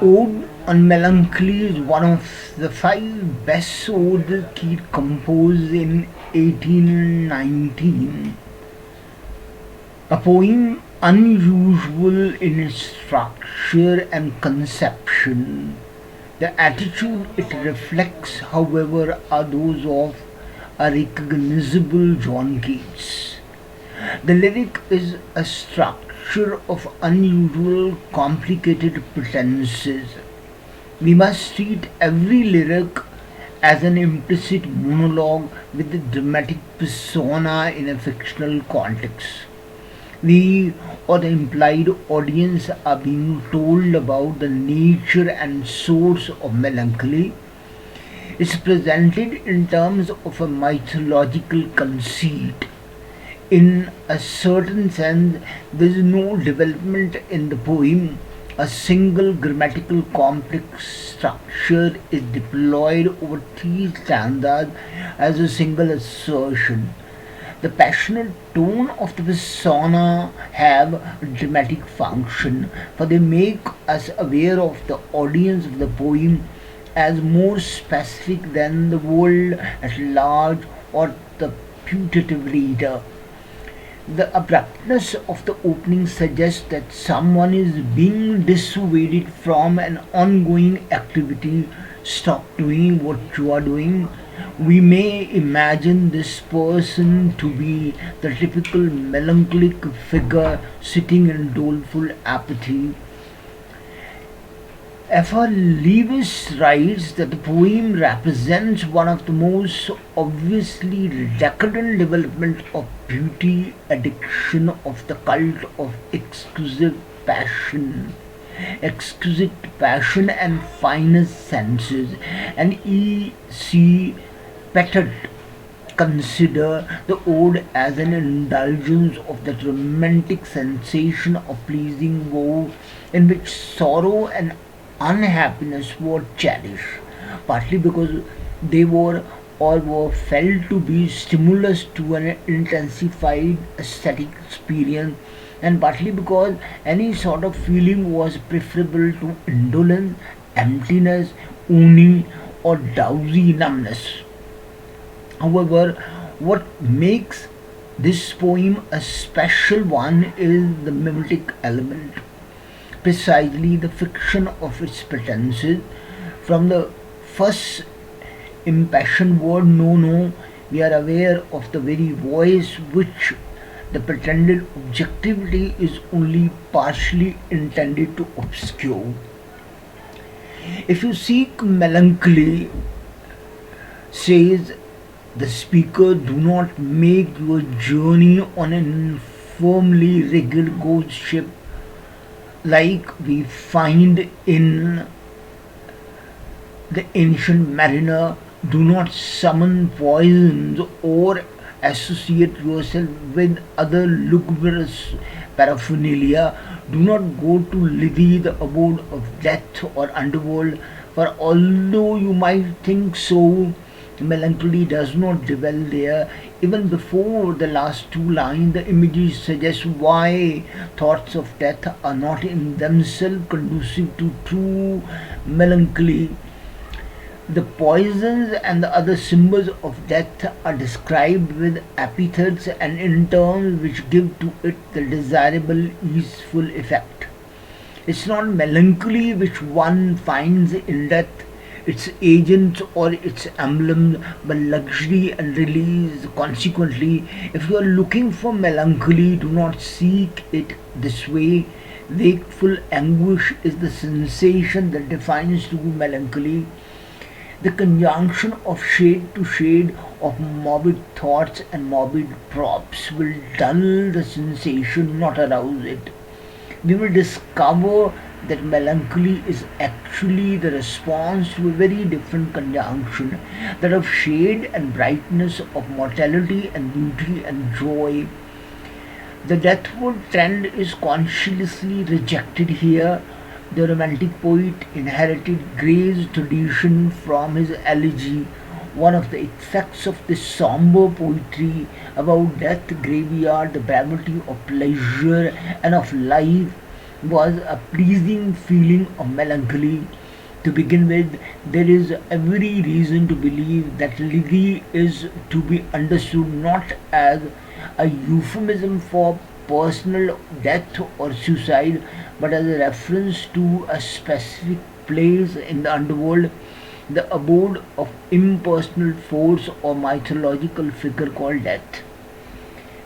Ode on Melancholy is one of the five best odes Keats composed in 1819. A poem unusual in its structure and conception. The attitude it reflects, however, are those of a recognizable John Keats. The lyric is a structure of unusual, complicated pretenses. We must treat every lyric as an implicit monologue with a dramatic persona in a fictional context. We or the implied audience are being told about the nature and source of melancholy. It's presented in terms of a mythological conceit. In a certain sense, there is no development in the poem. A single grammatical complex structure is deployed over three stanzas as a single assertion. The passionate tone of the persona have a dramatic function, for they make us aware of the audience of the poem as more specific than the world at large or the putative reader. The abruptness of the opening suggests that someone is being dissuaded from an ongoing activity. Stop doing what you are doing. We may imagine this person to be the typical melancholic figure sitting in doleful apathy. F.R. Lewis writes that the poem represents one of the most obviously decadent development of beauty addiction of the cult of exquisite passion and finest senses, and E.C. Pettit consider the ode as an indulgence of that romantic sensation of pleasing woe in which sorrow and unhappiness were cherished, partly because they were or were felt to be stimulus to an intensified aesthetic experience, and partly because any sort of feeling was preferable to indolence, emptiness, ennui, or drowsy numbness. However, what makes this poem a special one is the mimetic element, precisely the fiction of its pretenses. From the first impassioned word no, no, we are aware of the very voice which the pretended objectivity is only partially intended to obscure. If you seek melancholy, says the speaker, do not make your journey on an firmly rigged ghost ship like we find in the ancient mariner. Do not summon poisons or associate yourself with other lugubrious paraphernalia. Do not go to Livy, the abode of death or underworld, for although you might think so, melancholy does not dwell there. Even before the last two lines, the images suggest why thoughts of death are not in themselves conducive to true melancholy. The poisons and the other symbols of death are described with epithets and in terms which give to it the desirable easeful effect. It's not melancholy which one finds in death, its agents or its emblems, but luxury and release. Consequently, if you are looking for melancholy, do not seek it this way. Wakeful anguish is the sensation that defines true melancholy. The conjunction of shade to shade of morbid thoughts and morbid props will dull the sensation, not arouse it. We will discover that melancholy is actually the response to a very different conjunction, that of shade and brightness, of mortality and beauty and joy. The deathward trend is consciously rejected here. The romantic poet inherited Gray's tradition from his elegy. One of the effects of this somber poetry about death, graveyard, the brevity of pleasure and of life was a pleasing feeling of melancholy. To begin with, there is every reason to believe that Lydie is to be understood not as a euphemism for personal death or suicide, but as a reference to a specific place in the underworld, the abode of impersonal force or mythological figure called death.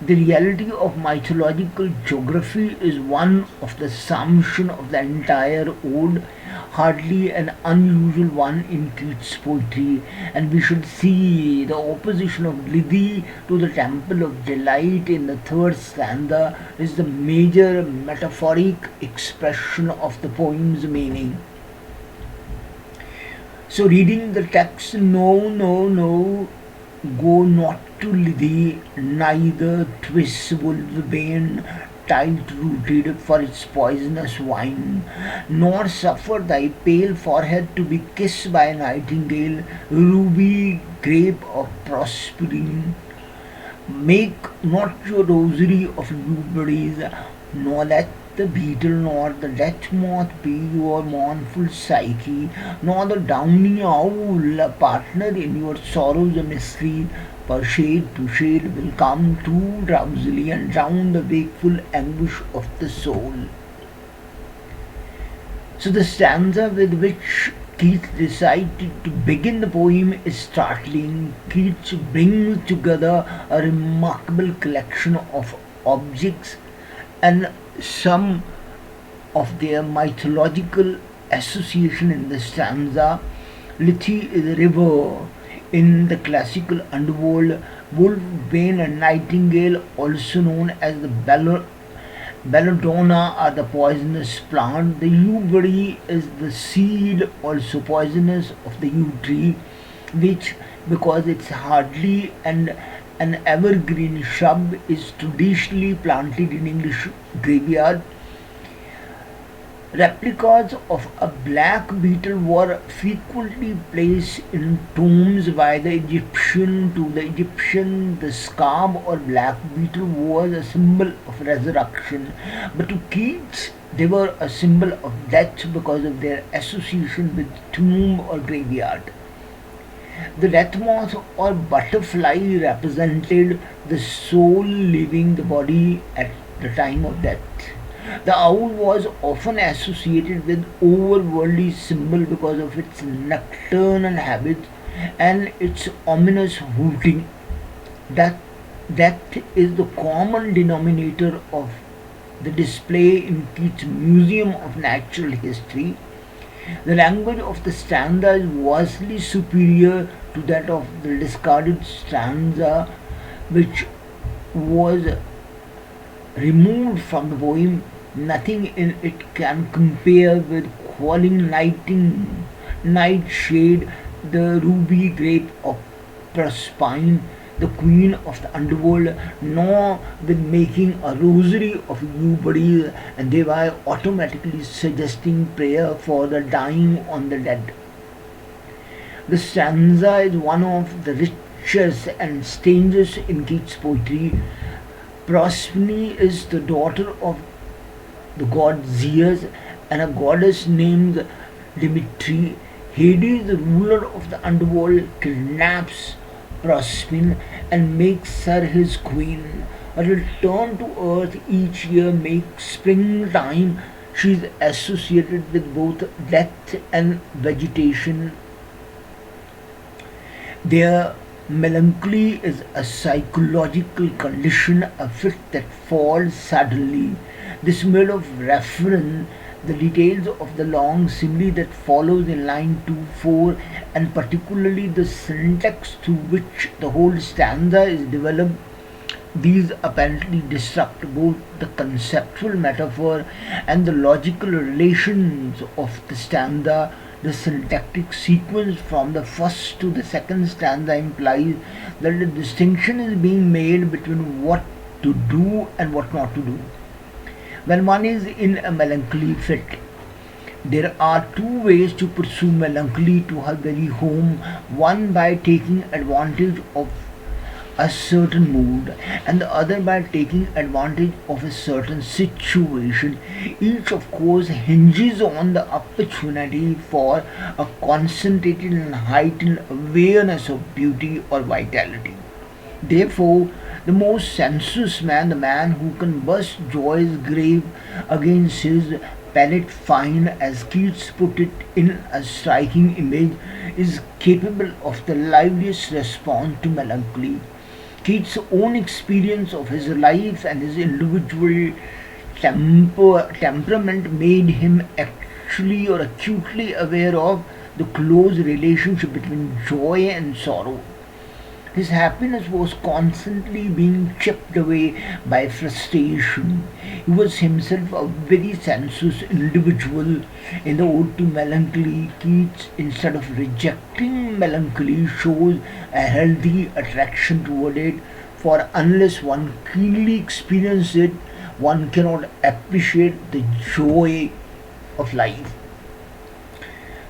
The reality of mythological geography is one of the summation of the entire ode, hardly an unusual one in Keats' poetry, and we should see the opposition of Lydie to the temple of delight in the third stanza is the major metaphoric expression of the poem's meaning. So, reading the text, no, no, no, go not to Lydie, neither twist wolfbane tight rooted for its poisonous wine, nor suffer thy pale forehead to be kissed by a nightingale, ruby grape of Proserpine. Make not your rosary of blueberries, nor let the beetle nor the death moth be your mournful psyche, nor the downy owl a partner in your sorrows and misery. For shade to shade will come too drowsily and drown the wakeful anguish of the soul. So the stanza with which Keats decided to begin the poem is startling. Keats brings together a remarkable collection of objects and some of their mythological association in the stanza. Lethe is a river in the classical underworld. Wolf, bane, and nightingale, also known as the belladonna, are the poisonous plant. The yew berry is the seed, also poisonous, of the yew tree, which, because it's hardly and an evergreen shrub, is traditionally planted in English graveyard. Replicas of a black beetle were frequently placed in tombs by the Egyptian. To the Egyptian, the scab or black beetle was a symbol of resurrection, but to Keats, they were a symbol of death because of their association with tomb or graveyard. The death moth or butterfly represented the soul leaving the body at the time of death. The owl was often associated with overworldly symbol because of its nocturnal habits and its ominous hooting. That death is the common denominator of the display in Keats' Museum of Natural History. The language of the stanza is vastly superior to that of the discarded stanza, which was removed from the poem. Nothing in it can compare with calling nightshade the ruby grape of Proserpine, the queen of the underworld, nor with making a rosary of euberries and thereby automatically suggesting prayer for the dying on the dead. The stanza is one of the richest and strangest in Keats' poetry. Proserpine is the daughter of the god Zeus and a goddess named Dimitri. Hades, the ruler of the underworld, kidnaps Proserpine and makes her his queen. A return to earth each year makes springtime. She is associated with both death and vegetation. Their melancholy is a psychological condition, a fit that falls suddenly. This mode of reference the details of the long simile that follows in line 2-4 and particularly the syntax through which the whole stanza is developed. These apparently disrupt both the conceptual metaphor and the logical relations of the stanza. The syntactic sequence from the first to the second stanza implies that a distinction is being made between what to do and what not to do. When one is in a melancholy fit, there are two ways to pursue melancholy to her very home. One by taking advantage of a certain mood, and the other by taking advantage of a certain situation. Each, of course, hinges on the opportunity for a concentrated and heightened awareness of beauty or vitality. Therefore, the most sensuous man, the man who can burst joy's grave against his palate fine, as Keats put it in a striking image, is capable of the liveliest response to melancholy. Keats' own experience of his life and his individual temperament made him actually or acutely aware of the close relationship between joy and sorrow. His happiness was constantly being chipped away by frustration. He was himself a very sensuous individual. In the Ode to Melancholy, Keats, instead of rejecting melancholy, shows a healthy attraction toward it, for unless one keenly experiences it, one cannot appreciate the joy of life.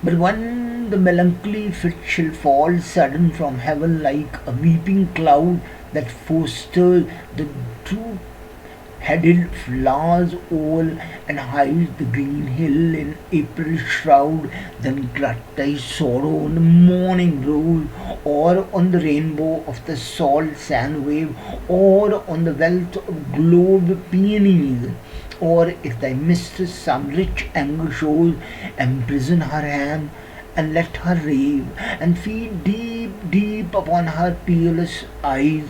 But when the melancholy fit shall fall sudden from heaven like a weeping cloud that fosters the two-headed flowers all and hides the green hill in April shroud, then glut thy sorrow on the morning rose, or on the rainbow of the salt sand wave, or on the wealth of globe peonies. Or if thy mistress some rich anger shows, imprison her hand and let her rave, and feed deep, deep upon her peerless eyes.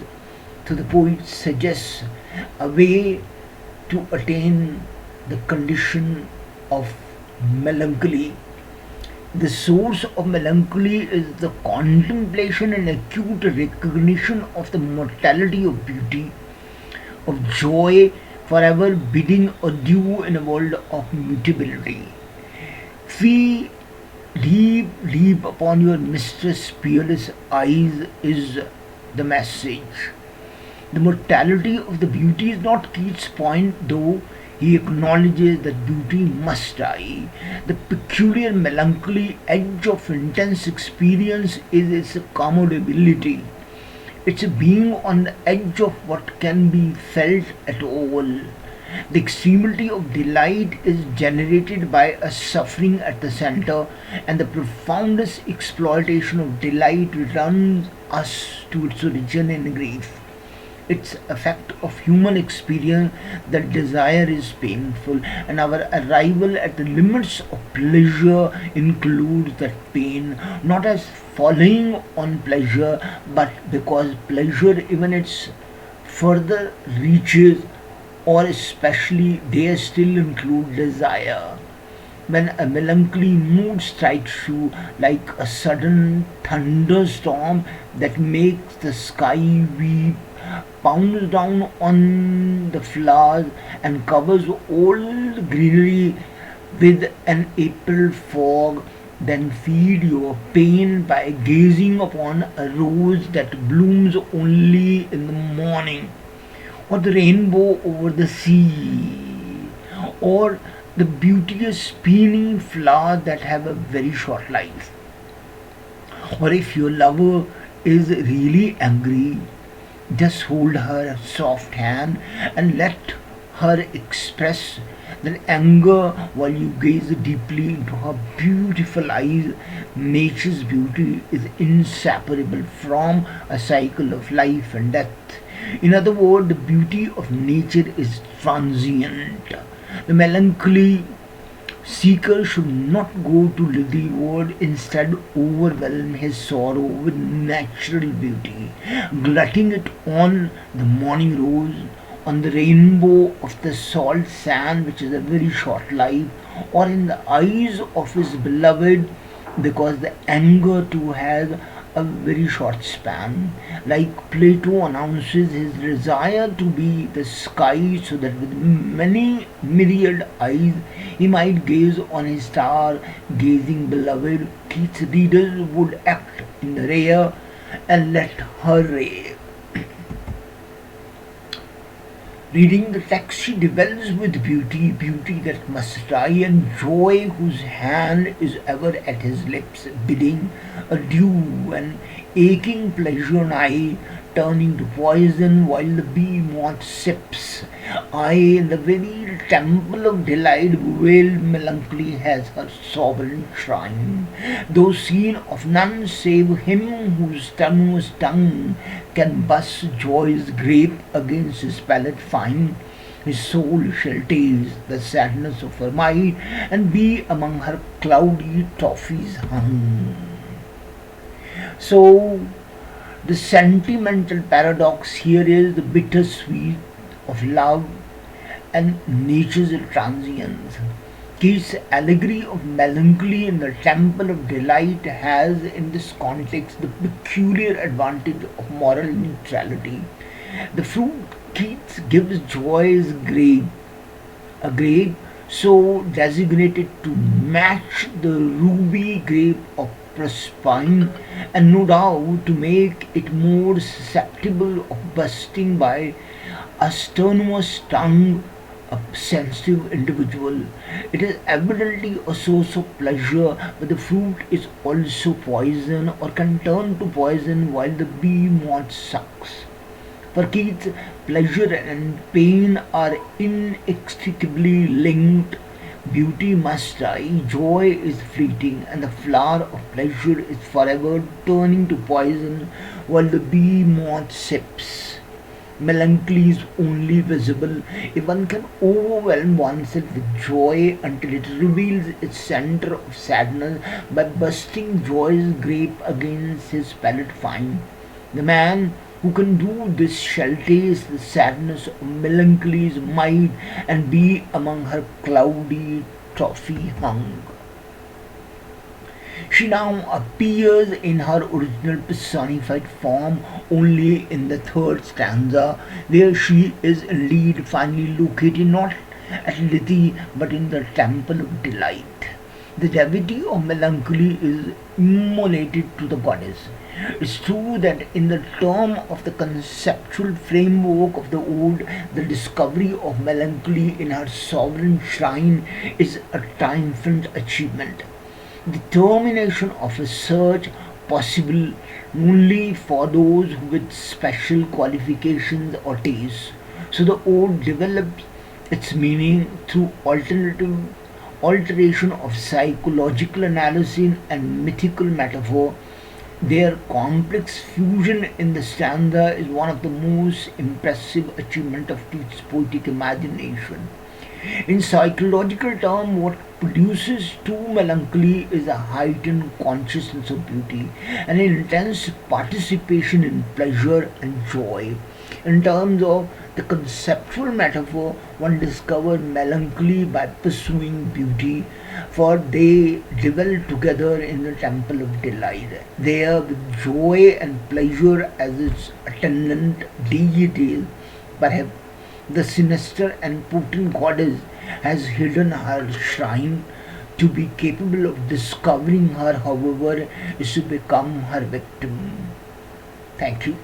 So the poet suggests a way to attain the condition of melancholy. The source of melancholy is the contemplation and acute recognition of the mortality of beauty, of joy, forever bidding adieu in a world of mutability. Fee deep, deep upon your mistress' peerless eyes is the message. The mortality of the beauty is not Keats' point, though he acknowledges that beauty must die. The peculiar melancholy edge of intense experience is its accommodability. It's being on the edge of what can be felt at all. The extremity of delight is generated by a suffering at the center, and the profoundest exploitation of delight returns us to its origin in grief. Its effect of human experience that desire is painful, and our arrival at the limits of pleasure includes that pain, not as following on pleasure, but because pleasure, even its further reaches, or especially they still include desire. When a melancholy mood strikes you like a sudden thunderstorm that makes the sky weep, pounds down on the flowers and covers all the greenery with an April fog, then feed your pain by gazing upon a rose that blooms only in the morning, or the rainbow over the sea, or the beauteous peony flowers that have a very short life. Or if your lover is really angry, just hold her soft hand and let her express that anger while you gaze deeply into her beautiful eyes. Nature's beauty is inseparable from a cycle of life and death. In other words, the beauty of nature is transient. The melancholy seeker should not go to Lilywood, instead overwhelm his sorrow with natural beauty, glutting it on the morning rose, on the rainbow of the salt sand which is a very short life, or in the eyes of his beloved, because the anger too has a very short span. Like Plato announces his desire to be the sky, so that with many myriad eyes he might gaze on his star gazing beloved. Keats' readers would act in the rear and let her rave. Reading the text, she dwells with beauty, beauty that must die, and joy whose hand is ever at his lips, bidding adieu, and aching pleasure nigh turning to poison while the bee moth sips. I, in the very temple of delight, veiled melancholy has her sovereign shrine. Though seen of none save him whose tenuous tongue can bust joy's grape against his palate fine, his soul shall taste the sadness of her might and be among her cloudy toffees hung. So, the sentimental paradox here is the bittersweet of love and nature's transience. Keats' allegory of melancholy in the temple of delight has, in this context, the peculiar advantage of moral neutrality. The fruit Keats gives joy is grape, a grape so designated to match the ruby grape of Proserpine, and no doubt to make it more susceptible of busting by a strenuous tongue a sensitive individual. It is evidently a source of pleasure, but the fruit is also poison or can turn to poison while the bee moth sucks. For Keats, pleasure and pain are inextricably linked. Beauty must die, joy is fleeting, and the flower of pleasure is forever turning to poison while the bee moth sips. Melancholy is only visible if one can overwhelm oneself with joy until it reveals its center of sadness by bursting joy's grape against his palate fine. The man who can do this shall taste the sadness of melancholy's might and be among her cloudy toffee hung. She now appears in her original personified form only in the third stanza, where she is indeed finally located not at Lethe but in the temple of delight. The deity of melancholy is immolated to the goddess. It's true that in the term of the conceptual framework of the ode, the discovery of melancholy in her sovereign shrine is a triumphant achievement. The termination of a search possible only for those with special qualifications or tastes. So the ode develops its meaning through alteration of psychological analysis and mythical metaphor. Their complex fusion in the stanza is one of the most impressive achievements of Keats' poetic imagination. In psychological terms, what produces true melancholy is a heightened consciousness of beauty, an intense participation in pleasure and joy. In terms of the conceptual metaphor, one discovers melancholy by pursuing beauty, for they dwell together in the temple of delight. There, with joy and pleasure as its attendant deities, perhaps the sinister and potent goddess has hidden her shrine. To be capable of discovering her, however, is to become her victim. Thank you.